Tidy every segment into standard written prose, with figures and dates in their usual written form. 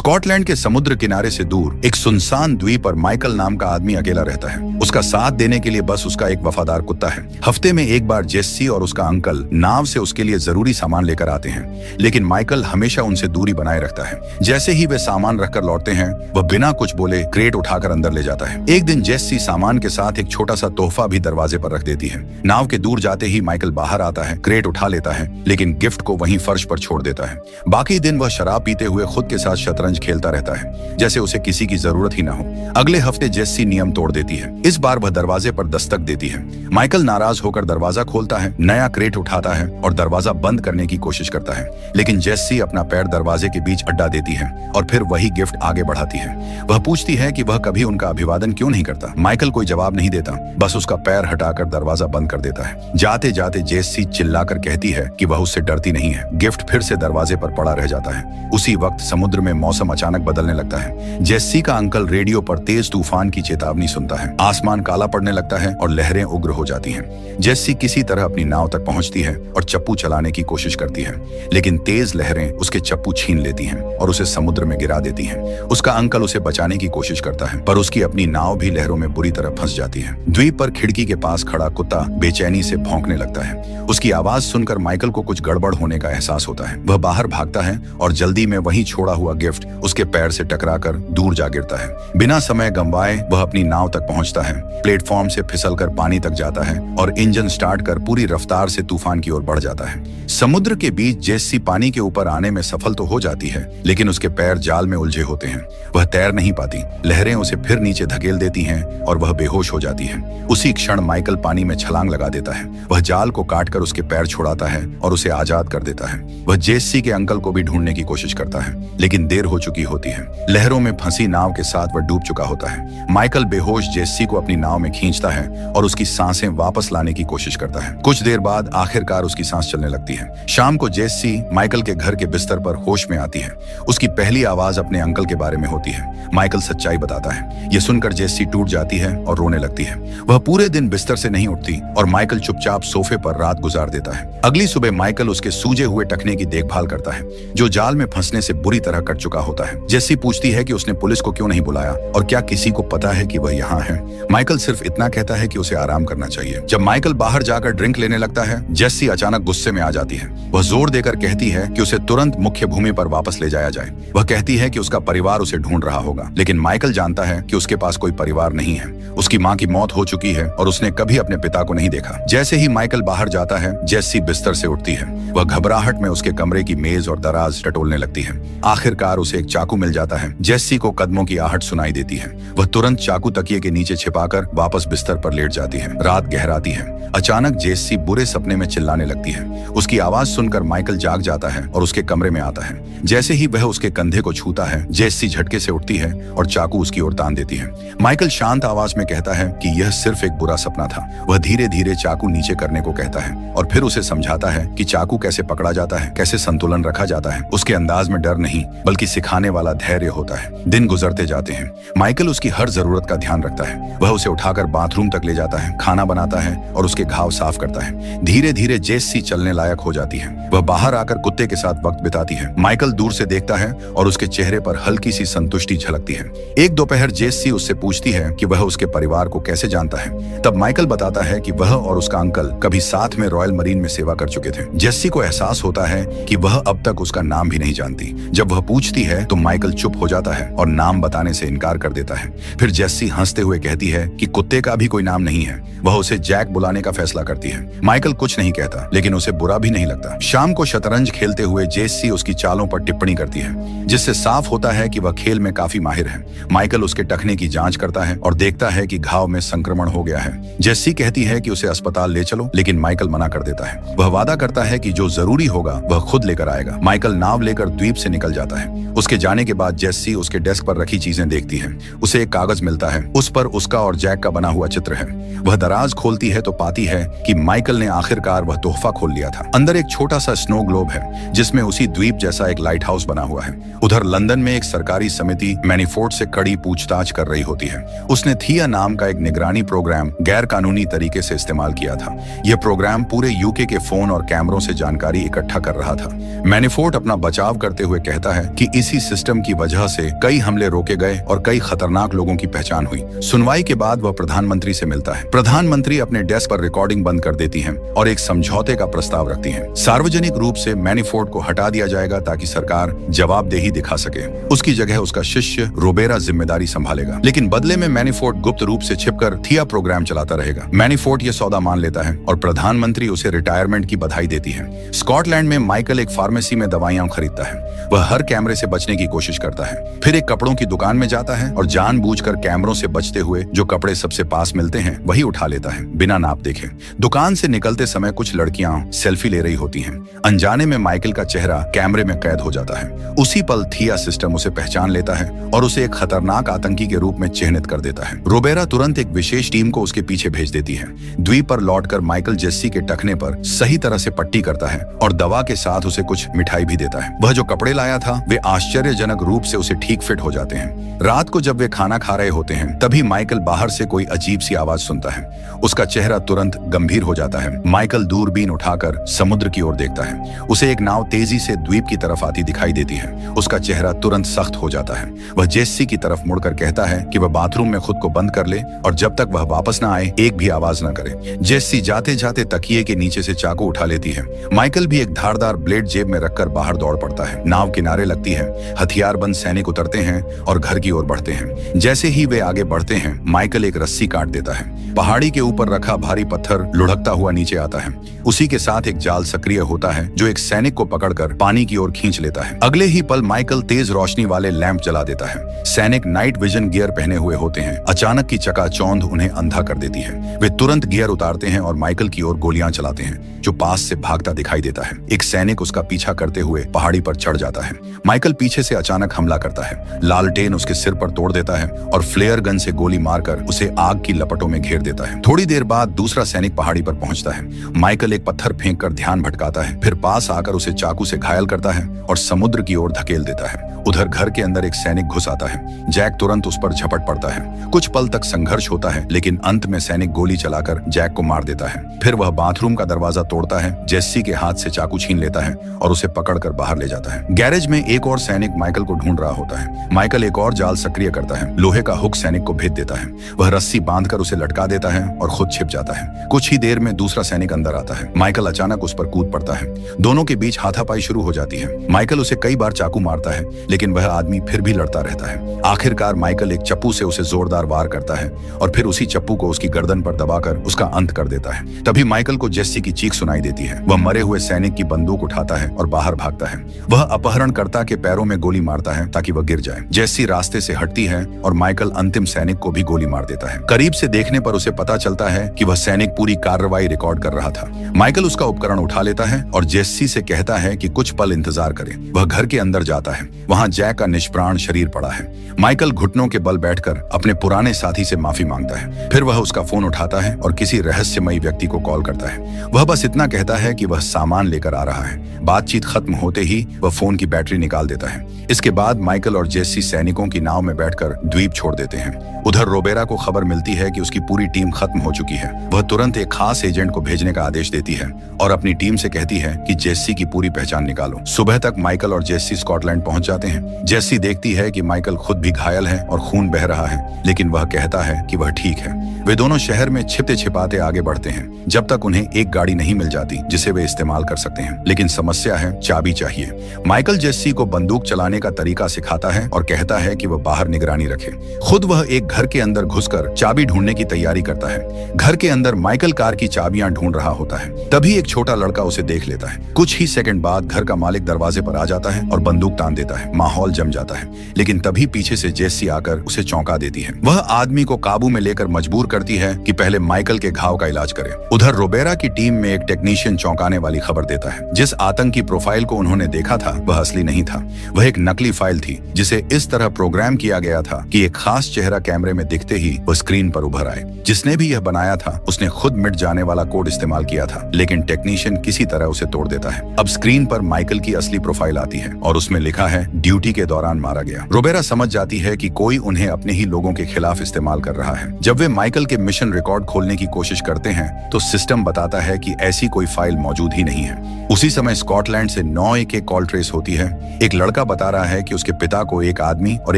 Scotland के समुद्र किनारे से दूर एक सुनसान द्वीप पर माइकल नाम का आदमी अकेला रहता है। उसका साथ देने के लिए बस उसका एक वफादार कुत्ता है। हफ्ते में एक बार जेस्सी और उसका अंकल नाव से उसके लिए जरूरी सामान लेकर आते हैं, लेकिन माइकल हमेशा उनसे दूरी बनाए रखता है। जैसे ही वे सामान रखकर लौटते हैं, वह बिना कुछ बोले क्रेट उठाकर अंदर ले जाता है। एक दिन जेस्सी सामान के साथ एक छोटा सा तोहफा भी दरवाजे पर रख देती है। नाव के दूर जाते ही माइकल बाहर आता है, क्रेट उठा लेता है, लेकिन गिफ्ट को वहीं फर्श पर छोड़ देता है। बाकी दिन वह शराब पीते हुए खुद के साथ शतरंज खेलता रहता है, जैसे उसे किसी की जरूरत ही ना हो। अगले हफ्ते जेस्सी नियम तोड़ देती है। इस बार वह दरवाजे पर दस्तक देती है। माइकल नाराज होकर दरवाजा खोलता है, नया क्रेट उठाता है और दरवाजा बंद करने की कोशिश करता है, लेकिन जेस्सी अपना पैर दरवाजे के बीच अड्डा देती है और फिर वही गिफ्ट आगे बढ़ाती है। वह पूछती है कि वह कभी उनका अभिवादन क्यों नहीं करता। माइकल कोई जवाब नहीं देता, बस उसका पैर हटाकर दरवाजा बंद कर देता है। जाते जाते जेस्सी चिल्लाकर कहती है कि वह उससे डरती नहीं है। गिफ्ट फिर से दरवाजे पर पड़ा रह जाता है। उसी वक्त समुद्र में मौसम अचानक बदलने लगता है। जेस्सी का अंकल रेडियो पर तेज तूफान की चेतावनी सुनता है। आसमान काला पड़ने लगता है और लहरें उग्र हो जाती हैं। जेस्सी किसी तरह अपनी नाव तक पहुंचती है और चप्पू चलाने की कोशिश करती है, लेकिन तेज लहरें उसके चप्पू छीन लेती हैं और उसे समुद्र में गिरा देती हैं। उसका अंकल उसे बचाने की कोशिश करता है, पर उसकी अपनी नाव भी लहरों में बुरी तरह फंस जाती है। द्वीप पर खिड़की के पास खड़ा कुत्ता बेचैनी से भौंकने लगता है। उसकी आवाज सुनकर माइकल को कुछ गड़बड़ होने का एहसास होता है। वह बाहर भागता है और जल्दी में वहीं छोड़ा हुआ गिफ्ट उसके पैर से टकराकर दूर जा गिरता है। बिना समय गंवाए वह अपनी नाव तक पहुंचता है, प्लेटफॉर्म से फिसलकर पानी तक जाता है और इंजन स्टार्ट कर पूरी रफ्तार से तूफान की ओर बढ़ जाता है। समुद्र के बीच जेस्सी पानी के ऊपर आने में सफल तो हो जाती है, लेकिन उसके पैर जाल में उलझे होते हैं। वह तैर नहीं पाती। लहरें उसे फिर नीचे धकेल देती हैं और वह बेहोश हो जाती है। उसी क्षण माइकल पानी में छलांग लगा देता है। वह जाल को काटकर उसके पैर छुड़ाता है और उसे आजाद कर देता है। वह जेस्सी के अंकल को भी ढूंढने की कोशिश करता है, लेकिन देर हो चुकी होती है। लहरों में फंसी नाव के साथ वह डूब चुका होता है। माइकल बेहोश जेस्सी को अपनी नाव में खींचता है और उसकी सांसें वापस लाने की कोशिश करता है। कुछ देर बाद आखिरकार उसकी सांस चलने लगती है। शाम को जेस्सी माइकल के घर के बिस्तर पर होश में आती है। उसकी पहली आवाज अपने अंकल के बारे में होती है। माइकल सच्चाई बताता है। यह सुनकर जेस्सी टूट जाती है और रोने लगती है। वह पूरे दिन बिस्तर से नहीं उठती और माइकल चुपचाप सोफे पर रात गुजार देता है। अगली सुबह माइकल उसके सूजे हुए टखने की देखभाल करता है, जो जाल में फंसने से बुरी तरह कट चुका होता है। जेस्सी पूछती है कि उसने पुलिस को क्यों नहीं बुलाया और क्या किसी को पता है कि वह यहाँ है। माइकल सिर्फ इतना कहता है कि उसे आराम करना चाहिए। जब माइकल बाहर जाकर ड्रिंक लेने लगता है, जेस्सी अचानक गुस्से में आ जाती है। वह जोर देकर कहती है कि उसे तुरंत मुख्य भूमि पर वापस ले जाया जाए। वह कहती है कि उसका परिवार उसे ढूंढ रहा होगा, लेकिन माइकल जानता है कि उसके पास कोई परिवार नहीं है। उसकी माँ की मौत हो चुकी है और उसने कभी अपने पिता को नहीं देखा। जैसे ही माइकल बाहर जाता है, जेस्सी बिस्तर से उठती है। वह घबराहट में उसके कमरे की मेज और दराज टटोलने लगती है। आखिरकार उसे एक चाकू मिल जाता है। जेस्सी को कदमों की आहट सुनाई देती है। वह तुरंत चाकू तकिए के नीचे छिपाकर वापस बिस्तर पर लेट जाती है। रात गहराती है। अचानक जेस्सी बुरे सपने में चिल्लाने लगती है। उसकी आवाज सुनकर माइकल जाग जाता है और उसके कमरे में आता है। जैसे ही वह उसके कंधे को छूता है, जेस्सी झटके से उठती है और चाकू उसकी ओर तान देती है। माइकल शांत आवाज में कहता है कि यह सिर्फ एक बुरा सपना था। वह धीरे धीरे चाकू नीचे करने को कहता है और फिर उसे समझाता है कि चाकू कैसे पकड़ा जाता है, कैसे संतुलन रखा जाता है। उसके अंदाज में डर नहीं, बल्कि सिखाने वाला धैर्य होता है। दिन गुजरते जाते हैं। माइकल उसकी हर जरूरत का ध्यान रखता है। वह उसे उठाकर बाथरूम तक ले जाता है, खाना बनाता है और उसके घाव साफ करता है। धीरे धीरे जेस्सी चलने लायक हो जाती है। वह बाहर आकर कुत्ते के साथ वक्त बिताती है। माइकल दूर से देखता है और उसके चेहरे पर हल्की सी संतुष्टि झलकती है। एक दोपहर जेस्सी उससे पूछती है कि वह उसके परिवार को कैसे जानता है। तब माइकल बताता है कि वह और उसका अंकल कभी साथ में रॉयल मरीन में सेवा कर चुके थे। जेस्सी को एहसास होता है कि वह अब तक उसका नाम भी नहीं जानती। जब वह पूछती है तो माइकल चुप हो जाता है और नाम बताने से इनकार कर देता है। फिर जेस्सी हंसते हुए कहती है कि कुत्ते का भी कोई नाम नहीं है। वह उसे जैक बुलाने का फैसला करती है। माइकल कुछ नहीं कहता, लेकिन उसे बुरा भी नहीं लगता। शाम को शतरंज खेलते हुए जेस्सी उसकी चालों पर टिप्पणी करती है, जिससे साफ होता है कि वह खेल में काफी माहिर है। माइकल उसके टखने की जांच करता है और देखता है कि घाव में संक्रमण हो गया है। जेस्सी कहती है कि उसे अस्पताल ले चलो, लेकिन माइकल मना कर देता है। वह वादा करता है कि जो जरूरी होगा वह खुद लेकर आएगा। माइकल नाव लेकर द्वीप से निकल जाता है। उसके जाने के बाद जेस्सी उसके डेस्क पर रखी चीजें देखती है। उसे एक कागज मिलता है। उस पर उसका और जैक का बना हुआ चित्र है। वह दराज खोलती है तो पाती है कि माइकल ने आखिरकार वह तोहफा खोल लिया था। अंदर एक छोटा सा स्नो ग्लोब है, जिसमें उसी द्वीप जैसा एक लाइट हाउस बना हुआ है। उधर लंदन में एक सरकारी समिति मैनीफोर्ड से कड़ी पूछताछ कर रही होती है। उसने थिया नाम का एक निगरानी प्रोग्राम गैर कानूनी तरीके से इस्तेमाल किया था। यह प्रोग्राम पूरे यूके के फोन और कैमरों से जानकारी इकट्ठा कर रहा था। मैनीफोर्ड अपना बचाव करते हुए कहता है कि इसी इसी सिस्टम की वजह से कई हमले रोके गए और कई खतरनाक लोगों की पहचान हुई। सुनवाई के बाद वह प्रधानमंत्री से मिलता है। प्रधानमंत्री अपने डेस्क पर रिकॉर्डिंग बंद कर देती हैं और एक समझौते का प्रस्ताव रखती हैं। सार्वजनिक रूप से मैनीफोर्ड को हटा दिया जाएगा ताकि सरकार जवाबदेही दिखा सके। उसकी जगह उसका शिष्य रोबेरा जिम्मेदारी संभालेगा, लेकिन बदले में मैनीफोर्ड गुप्त रूप से छिपकर थिया प्रोग्राम चलाता रहेगा। मैनीफोर्ड ये सौदा मान लेता है और प्रधानमंत्री उसे रिटायरमेंट की बधाई देती है। स्कॉटलैंड में माइकल एक फार्मेसी में दवाइयां खरीदता है। वह हर कैमरे से बचने की कोशिश करता है, फिर एक कपड़ों की दुकान में जाता है और जानबूझकर कैमरों से बचते हुए जो कपड़े सबसे पास मिलते हैं वही उठा लेता है, बिना नाप देखे। दुकान से निकलते समय कुछ लड़कियां सेल्फी ले रही होती हैं। अनजाने में माइकल का चेहरा कैमरे में कैद हो जाता है। उसी पल थिया सिस्टम उसे पहचान लेता है और उसे एक खतरनाक आतंकी के रूप में चिन्हित कर देता है। रोबेरा तुरंत एक विशेष टीम को उसके पीछे भेज देती है। द्वीप पर लौटकर माइकल जेस्सी के टखने पर सही तरह से पट्टी करता है और दवा के साथ उसे कुछ मिठाई भी देता है। वह जो कपड़े लाया था वे आश्चर्यजनक रूप से उसे ठीक फिट हो जाते हैं। रात को जब वे खाना खा रहे होते हैं तभी माइकल बाहर से कोई अजीब सी आवाज सुनता है। उसका चेहरा तुरंत गंभीर हो जाता है। माइकल दूरबीन उठाकर समुद्र की ओर देखता है। उसे एक नाव तेजी से द्वीप की तरफ आती दिखाई देती है। उसका चेहरा तुरंत सख्त हो जाता है। वह जेस्सी की तरफ मुड़कर कहता है कि वह बाथरूम में खुद को बंद कर ले और जब तक वह वापस न आए एक भी आवाज न करे। जेस्सी जाते जाते तकिए के नीचे से चाकू उठा लेती है। माइकल भी एक धारदार ब्लेड जेब में रखकर बाहर दौड़ पड़ता है। नाव किनारे लगती है। हथियारबंद सैनिक उतरते हैं और घर की ओर बढ़ते हैं। जैसे ही वे आगे बढ़ते हैं माइकल एक रस्सी काट देता है। पहाड़ी के ऊपर रखा भारी पत्थर लुढ़कता हुआ नीचे आता है। उसी के साथ एक जाल सक्रिय होता है जो एक सैनिक को पकड़कर पानी की ओर खींच लेता है। अगले ही पल माइकल तेज रोशनी वाले लैंप जला देता है। सैनिक नाइट विजन गियर पहने हुए होते हैं। अचानक की चकाचौंध उन्हें अंधा कर देती है। वे तुरंत गियर उतारते हैं और माइकल की ओर गोलियां चलाते हैं जो पास से भागता दिखाई देता है। एक सैनिक उसका पीछा करते हुए पहाड़ी पर चढ़ जाता है। माइकल पीछे से अचानक हमला करता है। लालटेन उसके सिर पर तोड़ देता है और फ्लेयर गन से गोली मारकर उसे आग की लपटों में घेर देता है। थोड़ी देर बाद दूसरा सैनिक पहाड़ी पर पहुंचता है। माइकल एक पत्थर फेंककर ध्यान भटकाता है, फिर पास आकर उसे चाकू से घायल करता है और समुद्र की ओर धकेल देता है। उधर घर के अंदर एक सैनिक घुस आता है। जैक तुरंत उस पर झपट पड़ता है। कुछ पल तक संघर्ष होता है, लेकिन अंत में सैनिक गोली चलाकर जैक को मार देता है। फिर वह बाथरूम का दरवाजा तोड़ता है, जेस्सी के हाथ से चाकू छीन लेता है और उसे पकड़कर बाहर ले जाता है। गैरेज में एक और सैनिक माइकल को ढूंढ रहा होता है। माइकल एक और जाल सक्रिय करता है। लोहे का हुक सैनिक को भेद देता है। वह रस्सी बांधकर उसे लटका देता है और खुद छिप जाता है। कुछ ही देर में दूसरा सैनिक अंदर आता है। माइकल अचानक उस पर कूद पड़ता है। दोनों के बीच हाथापाई शुरू हो जाती है। माइकल उसे कई बार चाकू मारता है, लेकिन वह आदमी फिर भी लड़ता रहता है। आखिरकार माइकल एक चप्पू से उसे जोरदार वार करता है और फिर उसी चप्पू को उसकी गर्दन पर दबाकर उसका अंत कर देता है। तभी माइकल को जेस्सी की चीख सुनाई देती है। वह मरे हुए सैनिक की बंदूक उठाता है और बाहर भागता है। वह अपहरणकर्ता के पैरों में गोली मारता है ताकि वह गिर जाए। जेस्सी रास्ते से हटती है और माइकल अंतिम सैनिक को भी गोली मार देता है। करीब से देखने पर उसे पता चलता है कि वह सैनिक पूरी कार्रवाई रिकॉर्ड कर रहा था। माइकल उसका उपकरण उठा लेता है और जेस्सी से कहता है कि कुछ पल इंतजार करे। वह घर के अंदर जाता है। वहां जैक का निष्प्राण शरीर पड़ा है। माइकल घुटनों के बल बैठकर अपने पुराने साथी से माफी मांगता है। फिर वह उसका फोन उठाता है और किसी रहस्यमयी व्यक्ति को कॉल करता है। वह बस इतना कहता है कि वह सामान लेकर आ रहा है। बातचीत खत्म होते ही वह फोन की बैटरी निकाल देता है। इसके बाद माइकल और जेस्सी सैनिकों की नाव में बैठकर द्वीप छोड़ देते हैं। उधर रोबेरा को खबर मिलती है कि उसकी पूरी टीम खत्म हो चुकी है। वह तुरंत एक खास एजेंट को भेजने का आदेश देती है और अपनी टीम से कहती है कि जेस्सी की पूरी पहचान निकालो। सुबह तक माइकल और जेस्सी स्कॉटलैंड पहुंच जाते हैं। जेस्सी देखती है कि माइकल खुद भी घायल है और खून बह रहा है, लेकिन वह कहता है कि वह ठीक है। वे दोनों शहर में छिपते छिपाते आगे बढ़ते हैं जब तक उन्हें एक गाड़ी नहीं मिल जाती जिसे वे इस्तेमाल कर सकते हैं। लेकिन समस्या है, चाबी चाहिए। माइकल जेस्सी को बंदूक चलाने का तरीका सिखाता है और कहता है कि वह बाहर निगरानी रखे। खुद वह एक घर के अंदर घुसकर चाबी ढूंढने की तैयारी करता है। घर के अंदर माइकल कार की चाबियां ढूंढ रहा होता है। तभी एक छोटा लड़का उसे देख लेता है। कुछ ही सेकंड बाद घर का मालिक दरवाजे पर आ जाता है और बंदूक तान देता है। माहौल जम जाता है, लेकिन तभी पीछे से जेस्सी आकर उसे चौंका देती है। वह आदमी को काबू में लेकर मजबूर करती है कि पहले माइकल के घाव का इलाज करे। उधर रोबेरा की टीम में एक टेक्नीशियन चौंकाने वाली खबर देता है। जिस आतंकी प्रोफाइल को उन्होंने देखा था वह असली नहीं था। वह एक नकली फाइल थी जिसे इस तरह प्रोग्राम किया गया था कि एक खास चेहरा कैमरे में दिखते ही वह स्क्रीन पर उभर आए। जिसने भी यह बनाया था उसने खुद मिट जाने वाला कोड इस्तेमाल किया था, लेकिन टेक्नीशियन किसी तरह उसे तोड़ देता है। अब स्क्रीन पर माइकल की असली प्रोफाइल आती है और उसमें लिखा है ड्यूटी के दौरान मारा गया। रोबेरा समझ जाती है कि कोई उन्हें अपने ही लोगों के खिलाफ इस्तेमाल कर रहा है। जब वे माइकल के मिशन रिकॉर्ड खोलने की कोशिश करते हैं तो सिस्टम बताता है कि ऐसी कोई फाइल मौजूद ही नहीं है। उसी समय स्कॉटलैंड से 9 के कॉल ट्रेस होती है। एक लड़का बता रहा है कि उसके पिता को एक आदमी और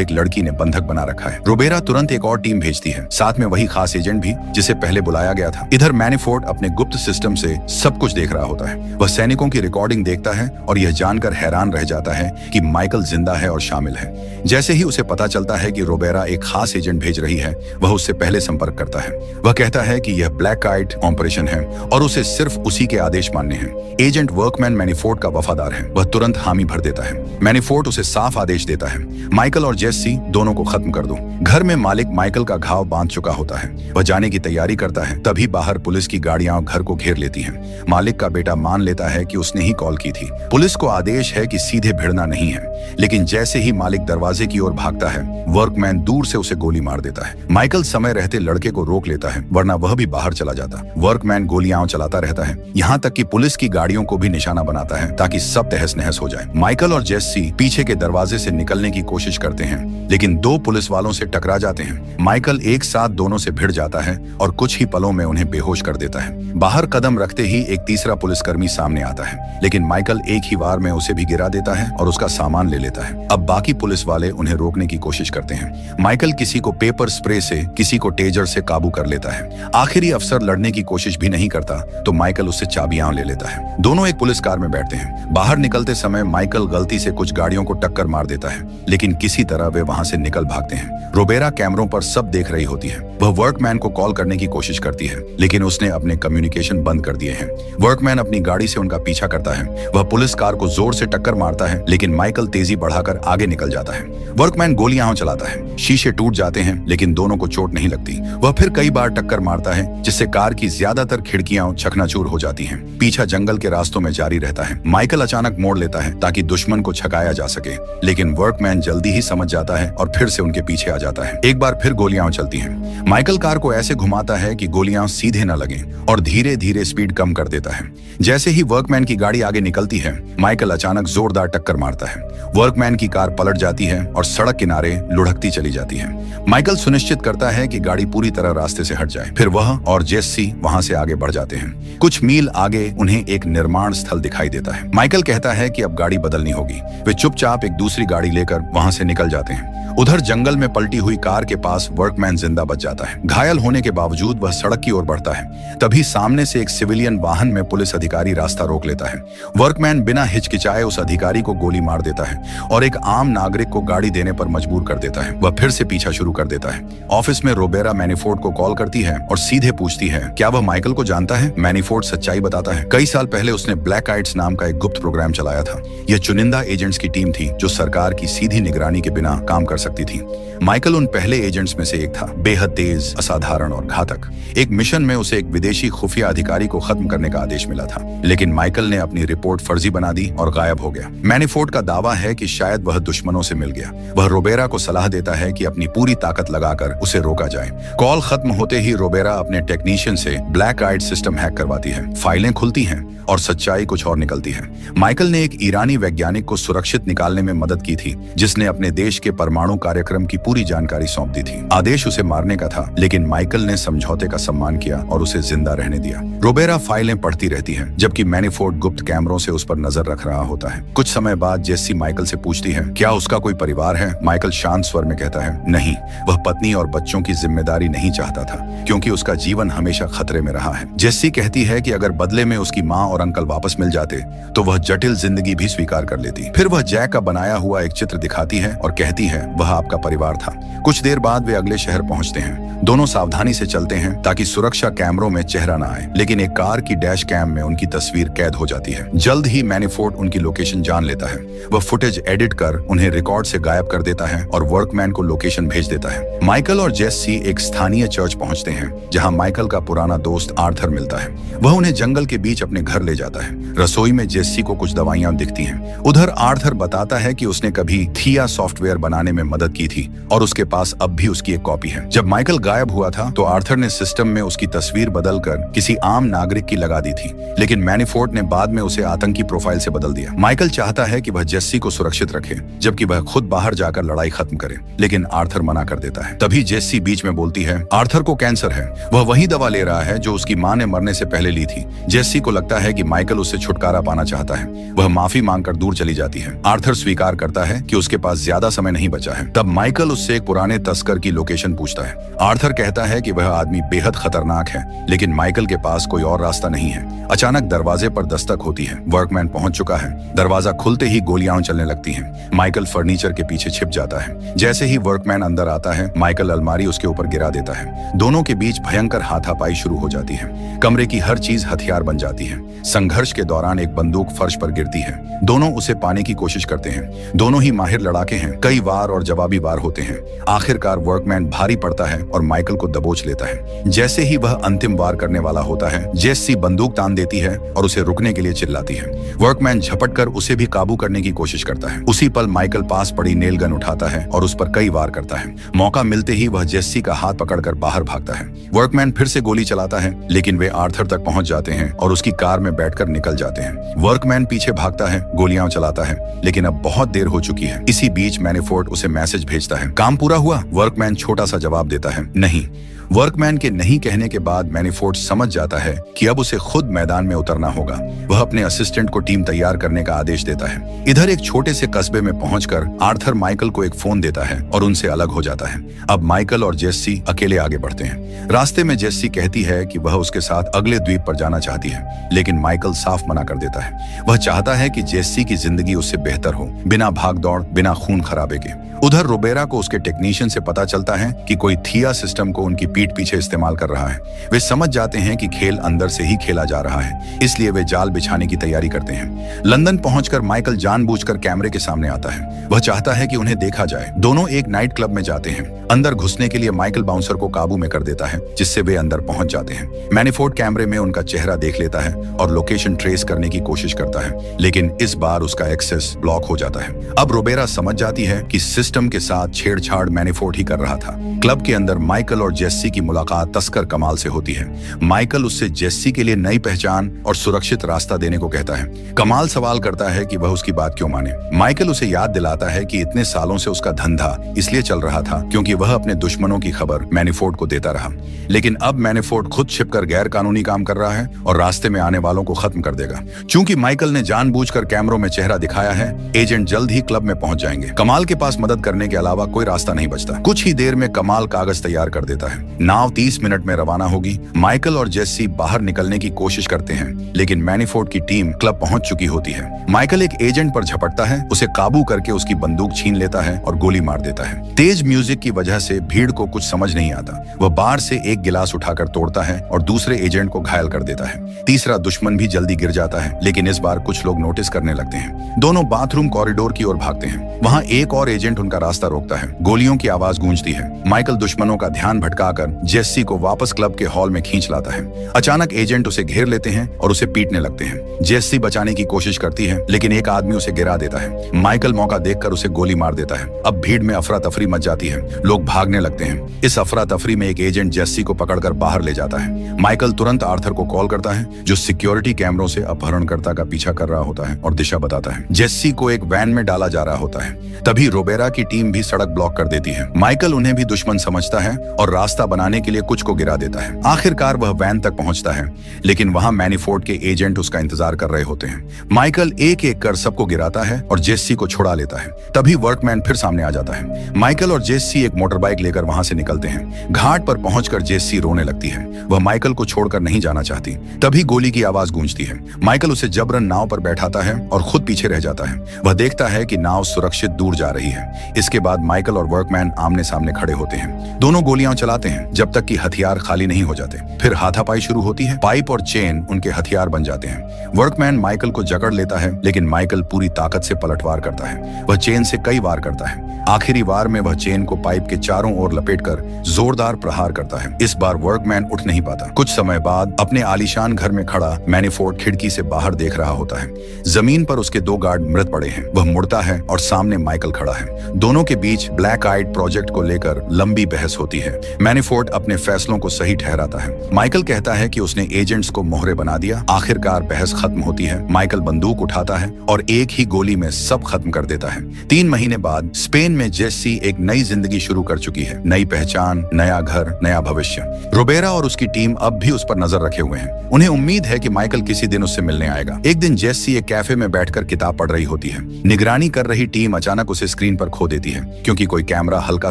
एक लड़की ने बंधक बना रखा है। रोबेरा तुरंत एक और टीम भेजती है, साथ में वही खास एजेंट भी जिसे पहले बुलाया गया था। इधर मैनीफोर्ड अपने गुप्त सिस्टम से सब कुछ देख रहा होता है। वह सैनिकों की रिकॉर्डिंग देखता है और यह जानकर हैरान रह जाता है कि माइकल जिंदा है और शामिल है। जैसे ही उसे पता चलता है कि रोबेरा एक खास एजेंट भेज रही है, वह उससे पहले संपर्क करता है। वह कहता है कि यह ब्लैक काइट ऑपरेशन है और उसे सिर्फ उसी के आदेश मानने हैं। एजेंट वर्कमैन मैनीफोर्ड का वफादार है। वह तुरंत हामी भर देता है। मैनीफोर्ड उसे साफ आदेश देता है, माइकल और जेसी दोनों को खत्म कर दो। घर में मालिक माइकल का घाव बांध चुका होता है। वह जाने की तैयारी करता है, तभी बाहर पुलिस की गाड़ियां घर को घेर लेती हैं। मालिक का बेटा मान लेता है कि उसने ही कॉल की थी। पुलिस को आदेश है कि सीधे भिड़ना नहीं है, लेकिन जैसे ही मालिक दरवाजे की ओर भागता है, वर्कमैन दूर से उसे गोली मार देता है। माइकल समय रहते लड़के को रोक लेता है, वरना वह भी बाहर चला जाता। वर्कमैन गोलियां चलाता रहता है, यहाँ तक कि पुलिस की गाड़ियों को भी निशाना बनाता है ताकि सब तहस नहस हो जाए। माइकल और जेसी पीछे के दरवाजे से निकलने की कोशिश करते हैं, लेकिन 2 पुलिस वालों से टकरा जाते हैं। माइकल एक साथ दोनों से भिड़ जाता है और कुछ ही पलों में उन्हें बेहोश कर देता है। बाहर कदम रखते ही एक तीसरा पुलिसकर्मी सामने आता है, लेकिन माइकल एक ही वार में उसे भी गिरा देता है और उसका सामान ले लेता है। अब बाकी पुलिस वाले उन्हें रोकने की कोशिश करते हैं। माइकल किसी को पेपर स्प्रे से, किसी को टेजर से काबू कर लेता है। आखिरी अफसर लड़ने की कोशिश भी नहीं करता तो माइकल उससे चाबियां ले लेता है। दोनों एक पुलिस कार में बैठते हैं। बाहर निकलते समय माइकल गलती से कुछ गाड़ियों को टक्कर मार देता है, लेकिन किसी तरह वे वहां से निकल भागते हैं। रोबेरा कैमरों पर सब देख रही होती है। वह वर्कमैन को कॉल करने की कोशिश करती है, लेकिन उसने अपने कम्युनिकेशन बंद कर दिए हैं। वर्कमैन अपनी गाड़ी से उनका पीछा करता है। वह पुलिस कार को जोर से टक्कर मारता है, लेकिन माइकल तेजी बढ़ाकर आगे निकल जाता है। वर्कमैन गोलियां चलाता है। शीशे टूट जाते हैं, लेकिन दोनों को चोट नहीं लगती। वह फिर कई बार टक्कर मारता है, जिससे कार की ज्यादातर खिड़कियां चकनाचूर हो जाती हैं। पीछा जंगल के रास्तों में जारी रहता है। माइकल अचानक मोड़ लेता है ताकि दुश्मन को छकाया जा सके, लेकिन वर्कमैन जल्दी ही समझ जाता है और फिर से उनके पीछे आ जाता है। एक बार फिर गोलियां चलती हैं। माइकल कार को ऐसे घुमाता है कि गोलियां सीधे न लगें और धीरे धीरे स्पीड कम कर देता है। जैसे ही वर्कमैन की गाड़ी आगे निकलती है, माइकल अचानक जोरदार टक्कर मारता है। वर्कमैन की कार पलट जाती है और सड़क किनारे लुढ़कती चली जाती है। माइकल सुनिश्चित करता है कि गाड़ी पूरी तरह रास्ते से हट जाए। फिर वह और जेसी वहां से आगे बढ़ जाते हैं। कुछ मील आगे उन्हें एक निर्माण स्थल दिखाई देता है। माइकल कहता है कि अब गाड़ी बदलनी होगी। वे चुपचाप एक दूसरी गाड़ी लेकर वहां से निकल जाते हैं। उधर जंगल में पलटी हुई कार के पास वर्कमैन जिंदा बच जाता है। घायल होने के बावजूद वह सड़क की ओर बढ़ता है। तभी सामने से एक सिविलियन वाहन में पुलिस अधिकारी रास्ता रोक लेता है। वर्कमैन बिना हिचकिचाए उस अधिकारी को गोली मार देता है और एक आम नागरिक को गाड़ी देने पर मजबूर कर देता है। वह फिर से पीछा शुरू कर देता है। ऑफिस में रोबेरा मैनीफोर्ड को कॉल करती है और सीधे पूछती है, क्या वह माइकल को जानता है? मैनीफोर्ड सच्चाई बताता है। कई साल पहले उसने ब्लैक आइट्स नाम का एक गुप्त प्रोग्राम चलाया था। यह चुनिंदा एजेंट्स की टीम थी जो सरकार की सीधी निगरानी के बिना काम कर सकती थी। माइकल उन पहले एजेंट्स में से एक था, बेहद तेज, असाधारण और घातक। एक मिशन में उसे एक विदेशी खुफिया अधिकारी को खत्म करने का आदेश मिला था, लेकिन माइकल ने अपनी रिपोर्ट फर्जी बना दी और गायब हो गया। मैनीफोर्ड का दावा है कि शायद वह दुश्मनों से मिल गया। वह रोबेरा को सलाह देता है कि अपनी पूरी ताकत लगाकर उसे रोका जाए। कॉल खत्म होते ही रोबेरा अपने टेक्नीशियन से ब्लैक आइट सिस्टम हैक करवाती है। फाइलें खुलती हैं और सच्चाई कुछ और निकलती है। माइकल ने एक ईरानी वैज्ञानिक को सुरक्षित निकालने में मदद की थी, जिसने अपने देश के परमाणु कार्यक्रम की पूरी जानकारी सौंप दी थी। आदेश उसे मारने का था, लेकिन माइकल ने समझौते का सम्मान किया और उसे जिंदा रहने दिया। रोबेरा फाइलें पढ़ती रहती है, जबकि मैनीफोर्ड गुप्त कैमरों से उस पर नजर रख रहा होता है। कुछ समय बाद जेसी माइकल से पूछती है, क्या उसका कोई परिवार है? माइकल शांत स्वर में कहता है, नहीं, वह पत्नी और बच्चों की जिम्मेदारी नहीं चाहता था, क्योंकि उसका जीवन हमेशा खतरे में रहा है। जेसी कहती है कि अगर बदले में उसकी माँ और अंकल वापस मिल जाते तो वह जटिल जिंदगी भी स्वीकार कर लेती। फिर वह जैक का बनाया हुआ एक चित्र दिखाती है और कहती है, वह आपका परिवार था। कुछ देर बाद वे अगले शहर पहुंचते हैं। दोनों सावधानी से चलते हैं ताकि सुरक्षा कैमरों में चेहरा न आए, लेकिन एक कार की डैश कैम में उनकी तस्वीर कैद हो जाती है। जल्द ही मैनीफोर्ड उनकी लोकेशन जान लेता है। वह फुटेज एडिट कर उन्हें रिकॉर्ड से गायब कर देता है और वर्कमैन को लोकेशन भेज देता है। माइकल और जेसी एक स्थानीय चर्च पहुंचते हैं, जहां माइकल का पुराना दोस्त आर्थर मिलता है। वह उन्हें जंगल के बीच अपने घर ले जाता है। रसोई में जेसी को कुछ दवाइयां दिखती हैं। उधर आर्थर बताता है कि उसने कभी थिया सॉफ्टवेयर बनाने में मदद की थी और उसके पास अब भी उसकी एक कॉपी है। जब माइकल माइकल गायब हुआ था तो आर्थर ने सिस्टम में उसकी तस्वीर बदलकर किसी आम नागरिक की लगा दी थी, लेकिन मैनिफोर्ड ने बाद में उसे आतंकी प्रोफाइल से बदल दिया। माइकल चाहता है कि वह जेस्सी को सुरक्षित रखे जबकि वह खुद बाहर जाकर लड़ाई खत्म करे, लेकिन आर्थर मना कर देता है। तभी जेस्सी बीच में बोलती है, आर्थर को कैंसर है, वह वही दवा ले रहा है जो उसकी मां ने मरने से पहले ली थी। जेस्सी को लगता है कि माइकल उससे छुटकारा पाना चाहता है। वह माफी मांगकर दूर चली जाती है। आर्थर स्वीकार करता है कि उसके पास ज्यादा समय नहीं बचा है। तब माइकल उससे एक पुराने तस्कर की लोकेशन पूछता है। आर्थर कहता है कि वह आदमी बेहद खतरनाक है, लेकिन माइकल के पास कोई और रास्ता नहीं है। अचानक दरवाजे पर दस्तक होती है। वर्कमैन पहुंच चुका है। दरवाजा खुलते ही गोलियां चलने लगती हैं। माइकल फर्नीचर के पीछे छिप जाता है। जैसे ही वर्कमैन अंदर आता है, माइकल अलमारी उसके ऊपर गिरा देता है। दोनों के बीच भयंकर हाथापाई शुरू हो जाती है। कमरे की हर चीज हथियार बन जाती है। संघर्ष के दौरान एक बंदूक फर्श पर गिरती है। दोनों उसे पाने की कोशिश करते हैं। दोनों ही माहिर लड़ाके हैं। कई वार और जवाबी वार होते हैं। आखिरकार वर्कमैन भारी पड़ता है और माइकल को दबोच लेता है। जैसे ही वह अंतिम वार करने वाला होता है, जेस्सी बंदूक तान देती है और उसे रुकने के लिए चिल्लाती है। वर्कमैन झपट कर उसे भी काबू करने की कोशिश करता है। उसी पल माइकल पास पड़ी नेल गन उठाता है और उस पर कई वार करता है। मौका मिलते ही वह जेस्सी का हाथ पकड़कर बाहर भागता है। वर्कमैन फिर से गोली चलाता है, लेकिन वे आर्थर तक पहुंच जाते हैं और उसकी कार में बैठकर निकल जाते हैं। वर्कमैन पीछे भागता है, गोलियां चलाता है, लेकिन अब बहुत देर हो चुकी है। इसी बीच मैनिफोर्ड उसे मैसेज भेजता है, काम पूरा हुआ? वर्कमैन छोटा सा जवाब देता है, नहीं। वर्कमैन के नहीं कहने के बाद मैनिफोर्ड समझ जाता है कि अब उसे खुद मैदान में उतरना होगा। वह अपने असिस्टेंट को टीम तैयार करने का आदेश देता है। इधर एक छोटे से कस्बे में पहुंचकर आर्थर माइकल को एक फोन देता है और उनसे अलग हो जाता है। अब माइकल और जेस्सी अकेले आगे बढ़ते हैं। रास्ते में जेस्सी कहती है कि वह उसके साथ अगले द्वीप पर जाना चाहती है, लेकिन माइकल साफ मना कर देता है। वह चाहता है कि जेस्सी की जिंदगी उससे बेहतर हो, बिना भागदौड़, बिना खून खराबे के। उधर रोबेरा को उसके टेक्नीशियन से पता चलता है कि कोई थिया सिस्टम को उनकी पीठ पीछे इस्तेमाल कर रहा है। वे समझ जाते हैं कि खेल अंदर से ही खेला जा रहा है, इसलिए वे जाल बिछाने की तैयारी करते हैं। लंदन पहुंचकर माइकल जानबूझकर कैमरे के सामने आता है। वह चाहता है कि उन्हें देखा जाए। दोनों एक नाइट क्लब में जाते हैं। अंदर घुसने के लिए माइकल बाउंसर को काबू में कर देता है, जिससे वे अंदर पहुंच जाते हैं। मैनिफोर्ड कैमरे में उनका चेहरा देख लेता है और लोकेशन ट्रेस करने की कोशिश करता है, लेकिन इस बार उसका एक्सेस ब्लॉक हो जाता है। अब रोबेरा समझ जाती है कि सिस्टम के साथ छेड़छाड़ मैनिफोर्ड ही कर रहा था। क्लब के अंदर माइकल और जेस्सी की मुलाकात तस्कर कमाल से होती है। माइकल उससे जेस्सी के लिए नई पहचान और सुरक्षित रास्ता देने को कहता है। कमाल सवाल करता है कि वह उसकी बात क्यों माने। माइकल उसे याद दिलाता है कि इतने सालों से उसका धंधा इसलिए चल रहा था क्योंकि वह अपने दुश्मनों की खबर मैनिफोर्ड को देता रहा, लेकिन अब मैनिफोर्ड खुद छिपकर गैर कानूनी काम कर रहा है और रास्ते में आने वालों को खत्म कर देगा। चूंकि माइकल ने जानबूझकर कैमरों में चेहरा दिखाया है, एजेंट जल्द ही क्लब में पहुंच जाएंगे। कमाल के पास मदद करने के अलावा कोई रास्ता नहीं बचता। कुछ ही देर में कमाल कागज तैयार कर देता है। नाव 30 मिनट में रवाना होगी। माइकल और जेस्सी बाहर निकलने की कोशिश करते हैं, लेकिन मैनिफोर्ड की टीम क्लब पहुंच चुकी होती है। माइकल एक एजेंट पर झपटता है, उसे काबू करके उसकी बंदूक छीन लेता है और गोली मार देता है। तेज म्यूजिक की वजह से भीड़ को कुछ समझ नहीं आता। वह बार से एक गिलास उठाकर तोड़ता है और दूसरे एजेंट को घायल कर देता है। तीसरा दुश्मन भी जल्दी गिर जाता है, लेकिन इस बार कुछ लोग नोटिस करने लगते हैं। दोनों बाथरूम कॉरिडोर की ओर भागते हैं। वहां एक और एजेंट उनका रास्ता रोकता है। गोलियों की आवाज गूंजती है। माइकल दुश्मनों का ध्यान भटकाकर जेस्सी को वापस क्लब के हॉल में खींच लाता है। अचानक एजेंट उसे घेर लेते हैं और उसे पीटने लगते हैं। जेस्सी बचाने की कोशिश करती है, लेकिन एक आदमी उसे गिरा देता है। माइकल मौका देखकर उसे गोली मार देता है। अब भीड़ में अफरा तफरी मच जाती है। लोग भागने लगते हैं। इस अफरा तफरी में एक एजेंट जेस्सी को पकड़कर बाहर ले जाता है। माइकल तुरंत आर्थर को कॉल करता है, जो सिक्योरिटी कैमरों से अपहरणकर्ता का पीछा कर रहा होता है और दिशा बताता है। जेस्सी को एक वैन में डाला जा रहा होता है। तभी रोबेरा की टीम भी सड़क ब्लॉक कर देती है। माइकल उन्हें भी दुश्मन समझता है और रास्ता बनाने के लिए कुछ को गिरा देता है। आखिरकार वह वैन तक पहुंचता है, लेकिन वहां मैनिफोर्ड के एजेंट उसका इंतजार कर रहे होते हैं। माइकल एक एक कर सबको गिराता है और जेस्सी को छुड़ा लेता है। तभी वर्कमैन फिर सामने आ जाता है। माइकल और जेस्सी एक मोटरबाइक लेकर वहां से निकलते हैं। घाट पर पहुंचकर जेस्सी रोने लगती है। वह माइकल को छोड़कर नहीं जाना चाहती। तभी गोली की आवाज गूंजती है। माइकल उसे जबरन नाव पर बैठाता है और खुद पीछे रह जाता है। वह देखता है कि नाव सुरक्षित दूर जा रही है। इसके बाद माइकल और वर्कमैन आमने सामने खड़े होते हैं। दोनों गोलियां चलाते हैं जब तक कि हथियार खाली नहीं हो जाते। फिर हाथापाई शुरू होती है। पाइप और चेन उनके हथियार बन जाते हैं। वर्कमैन माइकल को जकड़ लेता है, लेकिन माइकल पूरी ताकत से पलटवार करता है। वह चेन से कई वार करता है। आखिरी वार में वह चेन को पाइप के चारों ओर लपेटकर जोरदार प्रहार करता है। इस बार वर्कमैन उठ नहीं पाता। कुछ समय बाद अपने आलीशान घर में खड़ा मैनिफोर्ड खिड़की से बाहर देख रहा होता है। जमीन पर उसके 2 गार्ड मृत पड़े हैं। वह मुड़ता है और सामने माइकल खड़ा है। दोनों के बीच ब्लैक आइड प्रोजेक्ट को लेकर लंबी बहस होती है। मैनिफोर्ड कोर्ट अपने फैसलों को सही ठहराता है। माइकल कहता है कि उसने एजेंट्स को मोहरे बना दिया। आखिरकार बहस खत्म होती है। माइकल बंदूक उठाता है और एक ही गोली में सब खत्म कर देता है। 3 महीने बाद स्पेन में जेस्सी एक नई जिंदगी शुरू कर चुकी है। नई पहचान, नया घर, नया भविष्य। रोबेरा और उसकी टीम अब भी उस पर नजर रखे हुए हैं। उन्हें उम्मीद है कि माइकल किसी दिन उससे मिलने आएगा। एक दिन जेस्सी एक कैफे में बैठकर किताब पढ़ रही होती है। निगरानी कर रही टीम अचानक उसे स्क्रीन पर खो देती है क्योंकि कोई कैमरा हल्का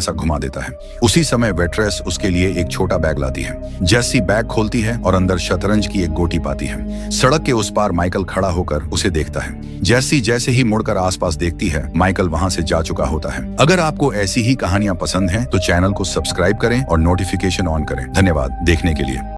सा घुमा देता है। उसी समय वेट्रेस उसके लिए एक छोटा बैग लाती है। जेस्सी बैग खोलती है और अंदर शतरंज की एक गोटी पाती है। सड़क के उस पार माइकल खड़ा होकर उसे देखता है। जेस्सी जैसे ही मुड़कर आसपास देखती है, माइकल वहां से जा चुका होता है। अगर आपको ऐसी ही कहानियां पसंद हैं तो चैनल को सब्सक्राइब करें और नोटिफिकेशन ऑन करें। धन्यवाद देखने के लिए।